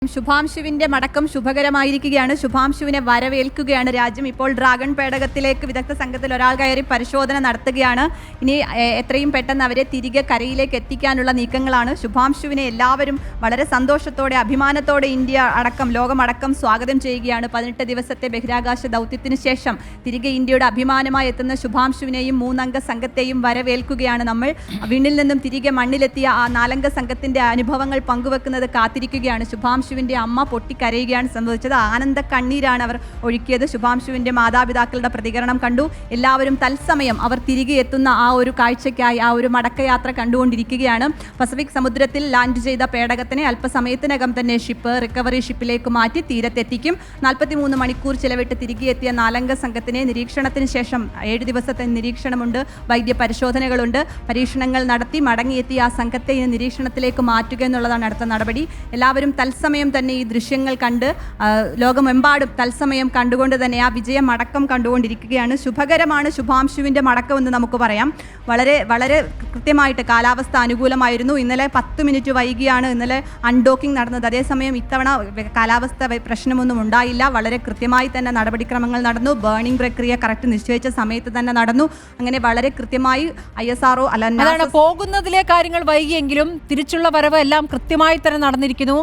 ശുഭാംശുവിന്റെ മടക്കം ശുഭകരമായിരിക്കുകയാണ്. ശുഭാംശുവിനെ വരവേൽക്കുകയാണ് രാജ്യം. ഇപ്പോൾ ഡ്രാഗൺ പേടകത്തിലേക്ക് വിദഗ്ധ സംഘത്തിൽ ഒരാൾ കയറി പരിശോധന നടത്തുകയാണ്. ഇനി എത്രയും പെട്ടെന്ന് അവരെ തിരികെ കരയിലേക്ക് എത്തിക്കാനുള്ള നീക്കങ്ങളാണ്. ശുഭാംശുവിനെ എല്ലാവരും വളരെ സന്തോഷത്തോടെ അഭിമാനത്തോടെ ഇന്ത്യ അടക്കം ലോകമടക്കം സ്വാഗതം ചെയ്യുകയാണ്. 18 ദിവസത്തെ ബഹിരാകാശ ദൗത്യത്തിന് ശേഷം തിരികെ ഇന്ത്യയുടെ അഭിമാനമായി എത്തുന്ന ശുഭാംശുവിനെയും 3 അംഗ സംഘത്തെയും വരവേൽക്കുകയാണ് നമ്മൾ. വിണ്ണിൽ നിന്നും തിരികെ മണ്ണിലെത്തിയ ആ 4 അംഗ സംഘത്തിന്റെ അനുഭവങ്ങൾ പങ്കുവെക്കുന്നത് കാത്തിരിക്കുകയാണ്. ശുഭാംശുവിന്റെ അമ്മ പൊട്ടിക്കരയുകയാണ് സംഭവിച്ചത്. ആനന്ദ കണ്ണീരാണ് അവർ ഒഴുക്കിയത്. ശുഭാംശുവിന്റെ മാതാപിതാക്കളുടെ പ്രതികരണം കണ്ടു. എല്ലാവരും തത്സമയം അവർ തിരികെ എത്തുന്ന ആ ഒരു കാഴ്ചയ്ക്കായി ആ ഒരു മടക്കയാത്ര കണ്ടുകൊണ്ടിരിക്കുകയാണ്. പസഫിക് സമുദ്രത്തിൽ ലാൻഡ് ചെയ്ത പേടകത്തിനെ അല്പസമയത്തിനകം തന്നെ റിക്കവറി ഷിപ്പിലേക്ക് മാറ്റി തീരത്തെത്തിക്കും. 43 മണിക്കൂർ ചിലവിട്ട് തിരികെ എത്തിയ 4 അംഗ സംഘത്തിനെ നിരീക്ഷണത്തിന് ശേഷം 7 ദിവസത്തെ നിരീക്ഷണമുണ്ട്, വൈദ്യ പരിശോധനകളുണ്ട്. പരീക്ഷണങ്ങൾ നടത്തി മടങ്ങിയെത്തിയ ആ സംഘത്തെ ഇനി നിരീക്ഷണത്തിലേക്ക് മാറ്റുക എന്നുള്ളതാണ് അടുത്ത നടപടി. എല്ലാവരും തത്സമയം തന്നെ ഈ ദൃശ്യങ്ങൾ കണ്ട് ലോകമെമ്പാടും തത്സമയം കണ്ടുകൊണ്ട് തന്നെ ആ വിജയം മടക്കം കണ്ടുകൊണ്ടിരിക്കുകയാണ്. ശുഭകരമാണ് ശുഭാംശുവിൻ്റെ മടക്കം എന്ന് നമുക്ക് പറയാം. വളരെ വളരെ കൃത്യമായിട്ട് കാലാവസ്ഥ അനുകൂലമായിരുന്നു. ഇന്നലെ 10 മിനിറ്റ് വൈകിയാണ് ഇന്നലെ അൺഡോക്കിംഗ് നടന്നത്. അതേസമയം ഇത്തവണ കാലാവസ്ഥ പ്രശ്നമൊന്നും ഉണ്ടായില്ല. വളരെ കൃത്യമായി തന്നെ നടപടിക്രമങ്ങൾ നടന്നു. ബേണിംഗ് പ്രക്രിയ കറക്റ്റ് നിശ്ചയിച്ച സമയത്ത് തന്നെ നടന്നു. അങ്ങനെ വളരെ കൃത്യമായി ISRO പോകുന്നതിലെ കാര്യങ്ങൾ വൈകിയെങ്കിലും തിരിച്ചുള്ള വരവ് എല്ലാം കൃത്യമായി തന്നെ നടന്നിരിക്കുന്നു.